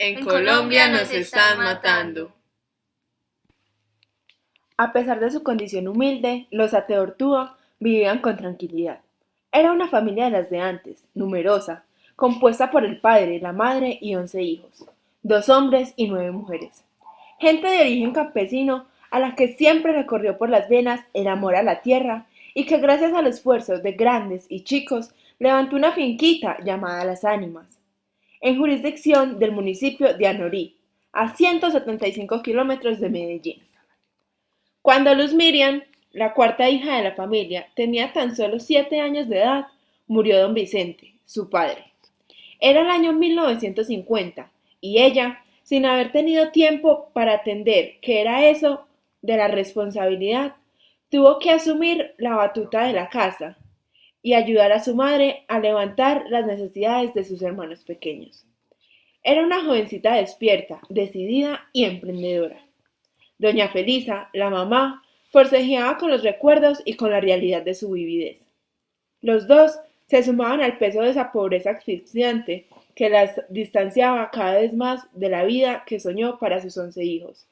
En Colombia nos están matando. A pesar de su condición humilde, los Ateortúa vivían con tranquilidad. Era una familia de las de antes, numerosa, compuesta por el padre, la madre y 11 hijos, 2 hombres y 9 mujeres. Gente de origen campesino a la que siempre recorrió por las venas el amor a la tierra y que gracias al esfuerzo de grandes y chicos levantó una finquita llamada Las Ánimas, en jurisdicción del municipio de Anorí, a 175 kilómetros de Medellín. Cuando Luz Miriam, la cuarta hija de la familia, tenía tan solo 7 años de edad, murió don Vicente, su padre. Era el año 1950 y ella, sin haber tenido tiempo para atender qué era eso de la responsabilidad, tuvo que asumir la batuta de la casa y ayudar a su madre a levantar las necesidades de sus hermanos pequeños. Era una jovencita despierta, decidida y emprendedora. Doña Felisa, la mamá, forcejeaba con los recuerdos y con la realidad de su vividez. Los dos se sumaban al peso de esa pobreza asfixiante que las distanciaba cada vez más de la vida que soñó para sus 11 hijos.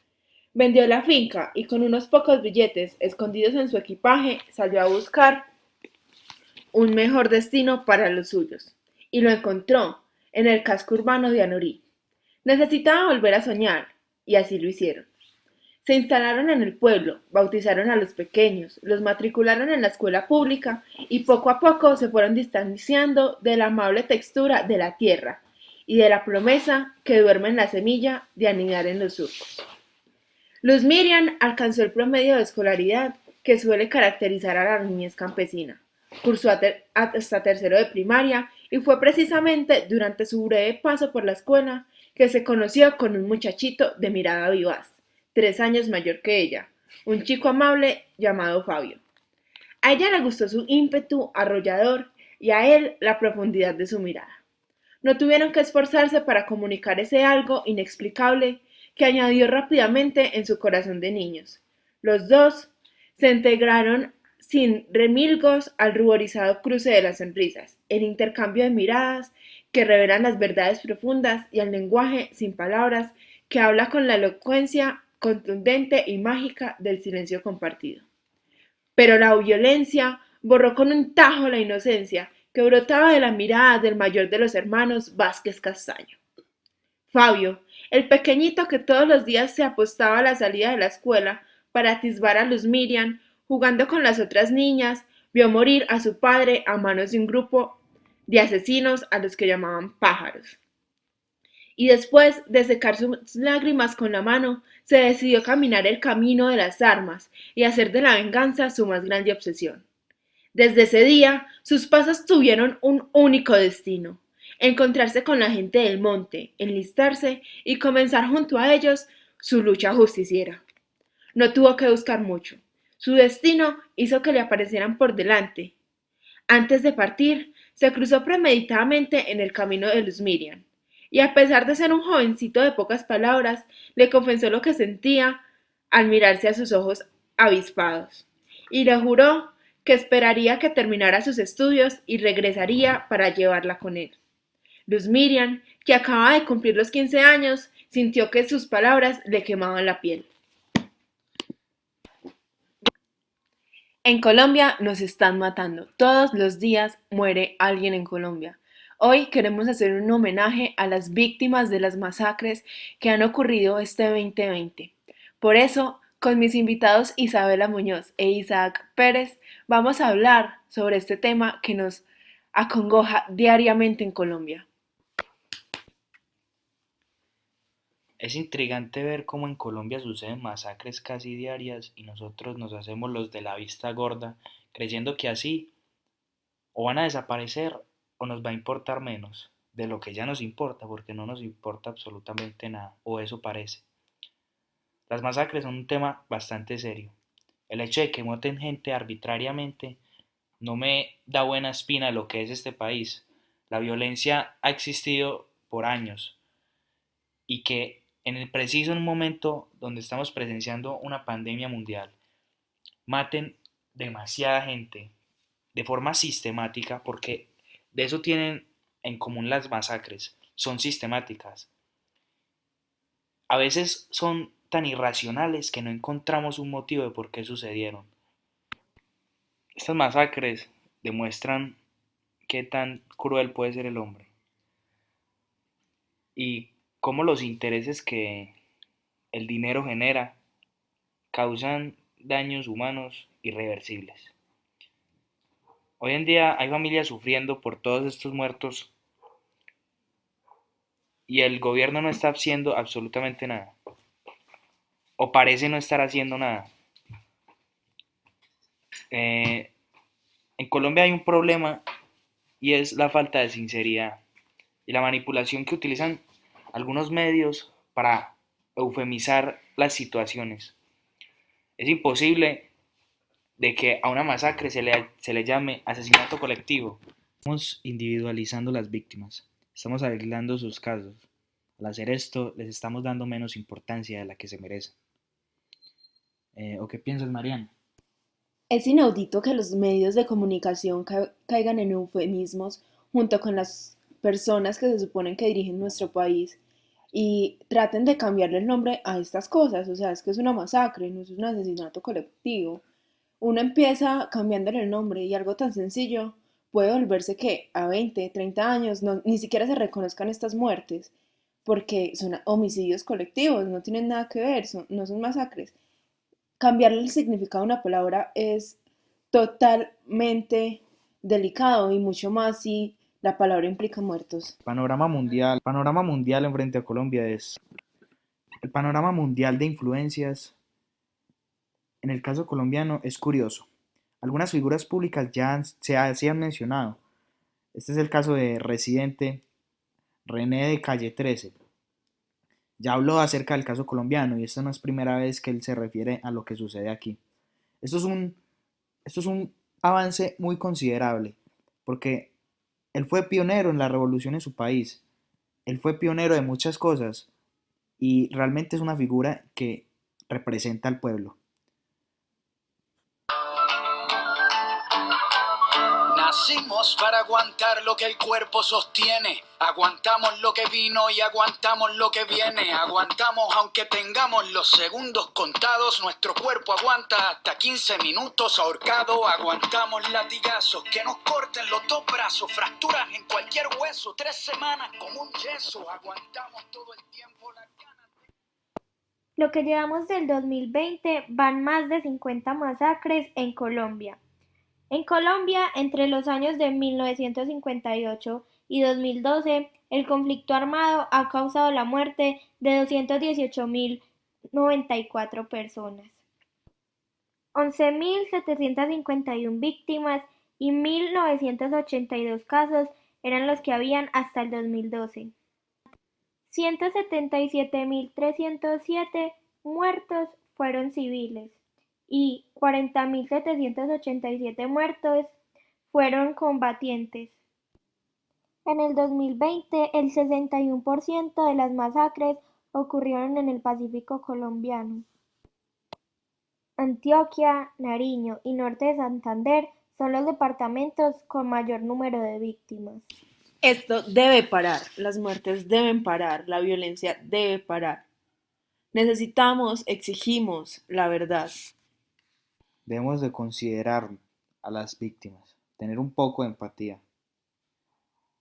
Vendió la finca y con unos pocos billetes escondidos en su equipaje salió a buscar un mejor destino para los suyos. Y lo encontró en el casco urbano de Anorí. Necesitaba volver a soñar, y así lo hicieron. Se instalaron en el pueblo, bautizaron a los pequeños, los matricularon en la escuela pública y poco a poco se fueron distanciando de la amable textura de la tierra y de la promesa que duerme en la semilla de anidar en los surcos. Luz Miriam alcanzó el promedio de escolaridad que suele caracterizar a la niñez campesina. Cursó hasta tercero de primaria y fue precisamente durante su breve paso por la escuela que se conoció con un muchachito de mirada vivaz, 3 años mayor que ella, un chico amable llamado Fabio. A ella le gustó su ímpetu arrollador y a él la profundidad de su mirada. No tuvieron que esforzarse para comunicar ese algo inexplicable que añadió rápidamente en su corazón de niños. Los dos se integraron sin remilgos al ruborizado cruce de las sonrisas, el intercambio de miradas que revelan las verdades profundas y el lenguaje sin palabras que habla con la elocuencia contundente y mágica del silencio compartido. Pero la violencia borró con un tajo la inocencia que brotaba de la mirada del mayor de los hermanos Vázquez Castaño. Fabio, el pequeñito que todos los días se apostaba a la salida de la escuela para atisbar a Luz Miriam, jugando con las otras niñas, vio morir a su padre a manos de un grupo de asesinos a los que llamaban pájaros. Y después de secar sus lágrimas con la mano, se decidió a caminar el camino de las armas y hacer de la venganza su más grande obsesión. Desde ese día, sus pasos tuvieron un único destino: encontrarse con la gente del monte, enlistarse y comenzar junto a ellos su lucha justiciera. No tuvo que buscar mucho. Su destino hizo que le aparecieran por delante. Antes de partir, se cruzó premeditadamente en el camino de Luz Miriam, y a pesar de ser un jovencito de pocas palabras, le confesó lo que sentía al mirarse a sus ojos avispados, y le juró que esperaría que terminara sus estudios y regresaría para llevarla con él. Luz Miriam, que acababa de cumplir los 15 años, sintió que sus palabras le quemaban la piel. En Colombia nos están matando. Todos los días muere alguien en Colombia. Hoy queremos hacer un homenaje a las víctimas de las masacres que han ocurrido este 2020. Por eso, con mis invitados Isabela Muñoz e Isaac Pérez, vamos a hablar sobre este tema que nos acongoja diariamente en Colombia. Es intrigante ver cómo en Colombia suceden masacres casi diarias y nosotros nos hacemos los de la vista gorda, creyendo que así o van a desaparecer o nos va a importar menos de lo que ya nos importa, porque no nos importa absolutamente nada, o eso parece. Las masacres son un tema bastante serio. El hecho de que maten gente arbitrariamente no me da buena espina lo que es este país. La violencia ha existido por años y que en el preciso momento donde estamos presenciando una pandemia mundial, maten demasiada gente de forma sistemática, porque de eso tienen en común las masacres, son sistemáticas. a veces son tan irracionales que no encontramos un motivo de por qué sucedieron. Estas masacres demuestran qué tan cruel puede ser el hombre y cómo los intereses que el dinero genera causan daños humanos irreversibles. Hoy en día hay familias sufriendo por todos estos muertos y el gobierno no está haciendo absolutamente nada, o parece no estar haciendo nada. Eh, en Colombia hay un problema y es la falta de sinceridad y la manipulación que utilizan algunos medios para eufemizar las situaciones. Es imposible de que a una masacre se le llame asesinato colectivo. Estamos individualizando las víctimas, estamos aislando sus casos. Al hacer esto, les estamos dando menos importancia de la que se merecen. ¿O qué piensas, Mariana? Es inaudito que los medios de comunicación caigan en eufemismos junto con las personas que se suponen que dirigen nuestro país y traten de cambiarle el nombre a estas cosas. O sea, es que es una masacre, no es un asesinato colectivo. Uno empieza cambiándole el nombre y algo tan sencillo puede volverse que a 20, 30 años ni siquiera se reconozcan estas muertes porque son homicidios colectivos, no tienen nada que ver, no son masacres. Cambiarle el significado a una palabra es totalmente delicado y mucho más si la palabra implica muertos. Panorama mundial en frente a Colombia es el panorama mundial de influencias. En el caso colombiano es curioso. Algunas figuras públicas se han mencionado. Este es el caso de Residente, René de Calle 13. Ya habló acerca del caso colombiano y esta no es primera vez que él se refiere a lo que sucede aquí. Esto es un, esto es un avance muy considerable porque él fue pionero en la revolución en su país. Él fue pionero de muchas cosas y realmente es una figura que representa al pueblo. Nacimos para aguantar lo que el cuerpo sostiene. Aguantamos lo que vino y aguantamos lo que viene. Aguantamos aunque tengamos los segundos contados. Nuestro cuerpo aguanta hasta 15 minutos ahorcado. Aguantamos latigazos que nos corten los dos brazos. Fracturas en cualquier hueso. 3 semanas como un yeso. Aguantamos todo el tiempo las ganas. Lo que llevamos del 2020 van más de 50 masacres en Colombia. En Colombia, entre los años de 1958 y 2012, el conflicto armado ha causado la muerte de 218.094 personas, 11.751 víctimas y 1.982 casos eran los que habían hasta el 2012. 177.307 muertos fueron civiles y 40.787 muertos fueron combatientes. En el 2020, el 61% de las masacres ocurrieron en el Pacífico colombiano. Antioquia, Nariño y Norte de Santander son los departamentos con mayor número de víctimas. Esto debe parar, las muertes deben parar, la violencia debe parar. Necesitamos, exigimos la verdad. Debemos de considerar a las víctimas, tener un poco de empatía,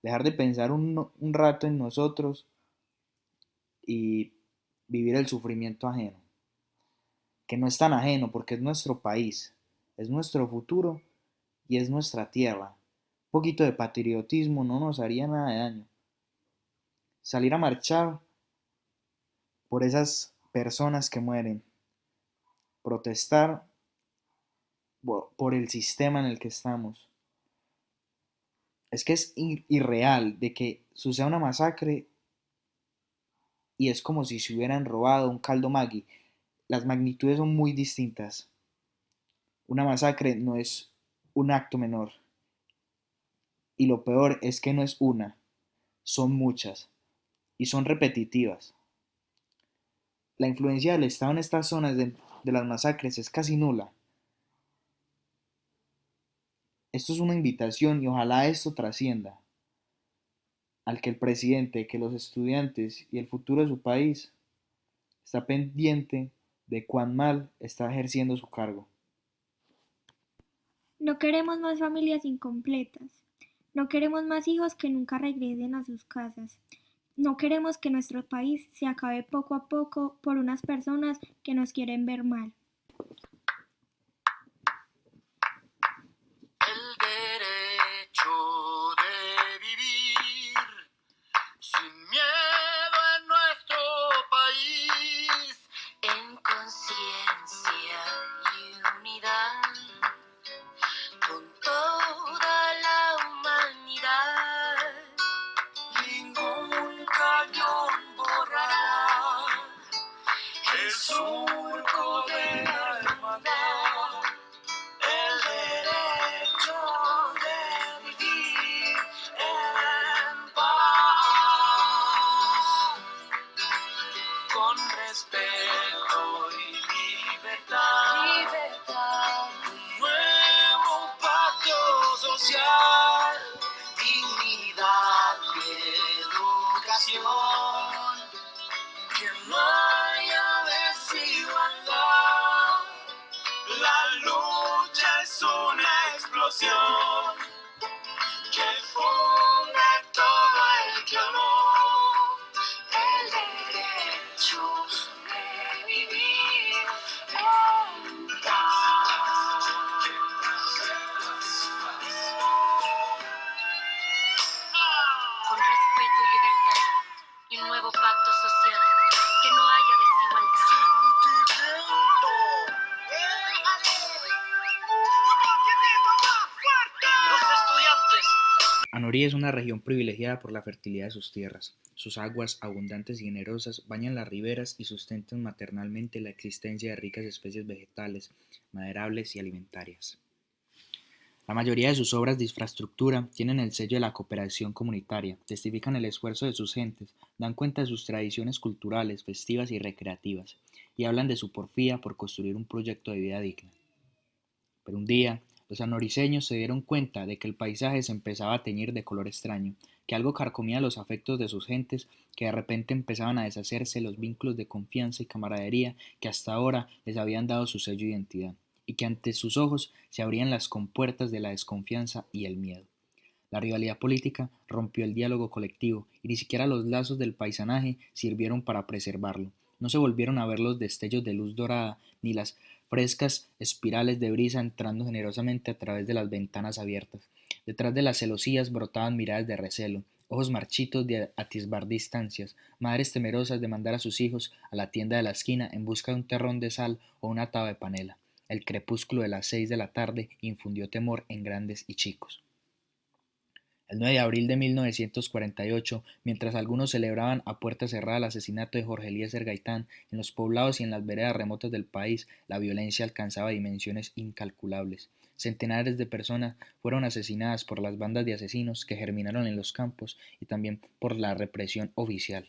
dejar de pensar un rato en nosotros y vivir el sufrimiento ajeno, que no es tan ajeno porque es nuestro país, es nuestro futuro y es nuestra tierra. Un poquito de patriotismo no nos haría nada de daño. Salir a marchar por esas personas que mueren, protestar por el sistema en el que estamos. Es que es irreal de que suceda una masacre y es como si se hubieran robado un caldo Maggi. Las magnitudes son muy distintas. Una masacre no es un acto menor. Y lo peor es que no es una, son muchas. Y son repetitivas. La influencia del Estado en estas zonas de las masacres es casi nula. Esto es una invitación y ojalá esto trascienda al que el presidente, que los estudiantes y el futuro de su país está pendiente de cuán mal está ejerciendo su cargo. No queremos más familias incompletas. No queremos más hijos que nunca regresen a sus casas. No queremos que nuestro país se acabe poco a poco por unas personas que nos quieren ver mal. El derecho de vivir sin miedo en nuestro país, en conciencia y unidad, con toda la humanidad. Ningún cañón borrará el surco de la hermandad. El derecho de vivir en paz, con respeto y libertad. Un nuevo pacto social, dignidad y educación, que no haya desigualdad. La lucha es una explosión que funde todo el clamor. El derecho de vivir en paz. Con respeto y libertad y un nuevo pacto social, que no haya desigualdad. Los estudiantes. Anorí es una región privilegiada por la fertilidad de sus tierras. Sus aguas, abundantes y generosas, bañan las riberas y sustentan maternalmente la existencia de ricas especies vegetales, maderables y alimentarias. La mayoría de sus obras de infraestructura tienen el sello de la cooperación comunitaria, testifican el esfuerzo de sus gentes, dan cuenta de sus tradiciones culturales, festivas y recreativas, y hablan de su porfía por construir un proyecto de vida digna. Pero un día, los anoriceños se dieron cuenta de que el paisaje se empezaba a teñir de color extraño, que algo carcomía los afectos de sus gentes, que de repente empezaban a deshacerse los vínculos de confianza y camaradería que hasta ahora les habían dado su sello de identidad, y que ante sus ojos se abrían las compuertas de la desconfianza y el miedo. La rivalidad política rompió el diálogo colectivo y ni siquiera los lazos del paisanaje sirvieron para preservarlo. No se volvieron a ver los destellos de luz dorada ni las frescas espirales de brisa entrando generosamente a través de las ventanas abiertas. Detrás de las celosías brotaban miradas de recelo, ojos marchitos de atisbar distancias, madres temerosas de mandar a sus hijos a la tienda de la esquina en busca de un terrón de sal o una taba de panela. El crepúsculo de las 6 de la tarde infundió temor en grandes y chicos. El 9 de abril de 1948, mientras algunos celebraban a puerta cerrada el asesinato de Jorge Eliezer Gaitán, en los poblados y en las veredas remotas del país, la violencia alcanzaba dimensiones incalculables. Centenares de personas fueron asesinadas por las bandas de asesinos que germinaron en los campos y también por la represión oficial.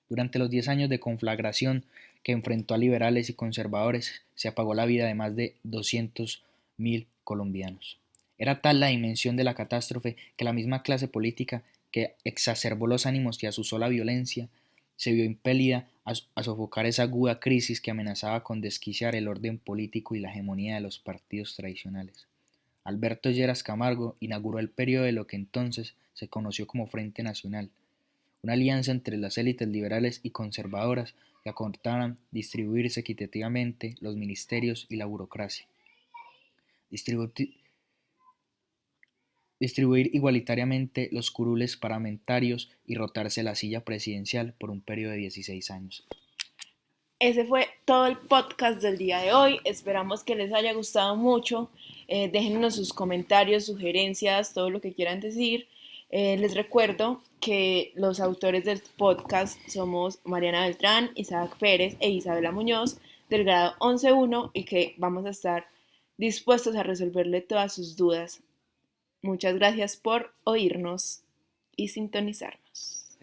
Durante los 10 años de conflagración que enfrentó a liberales y conservadores, se apagó la vida de más de 200.000 colombianos. Era tal la dimensión de la catástrofe que la misma clase política que exacerbó los ánimos y azuzó la violencia se vio impelida a sofocar esa aguda crisis que amenazaba con desquiciar el orden político y la hegemonía de los partidos tradicionales. Alberto Lleras Camargo inauguró el periodo de lo que entonces se conoció como Frente Nacional, una alianza entre las élites liberales y conservadoras que acordaran distribuirse equitativamente los ministerios y la burocracia. Distribuir igualitariamente los curules parlamentarios y rotarse la silla presidencial por un periodo de 16 años. Ese fue todo el podcast del día de hoy. Esperamos que les haya gustado mucho. Déjennos sus comentarios, sugerencias, todo lo que quieran decir. Les recuerdo que los autores del podcast somos Mariana Beltrán, Isaac Pérez e Isabela Muñoz del grado 11.1 y que vamos a estar dispuestos a resolverle todas sus dudas. Muchas gracias por oírnos y sintonizarnos.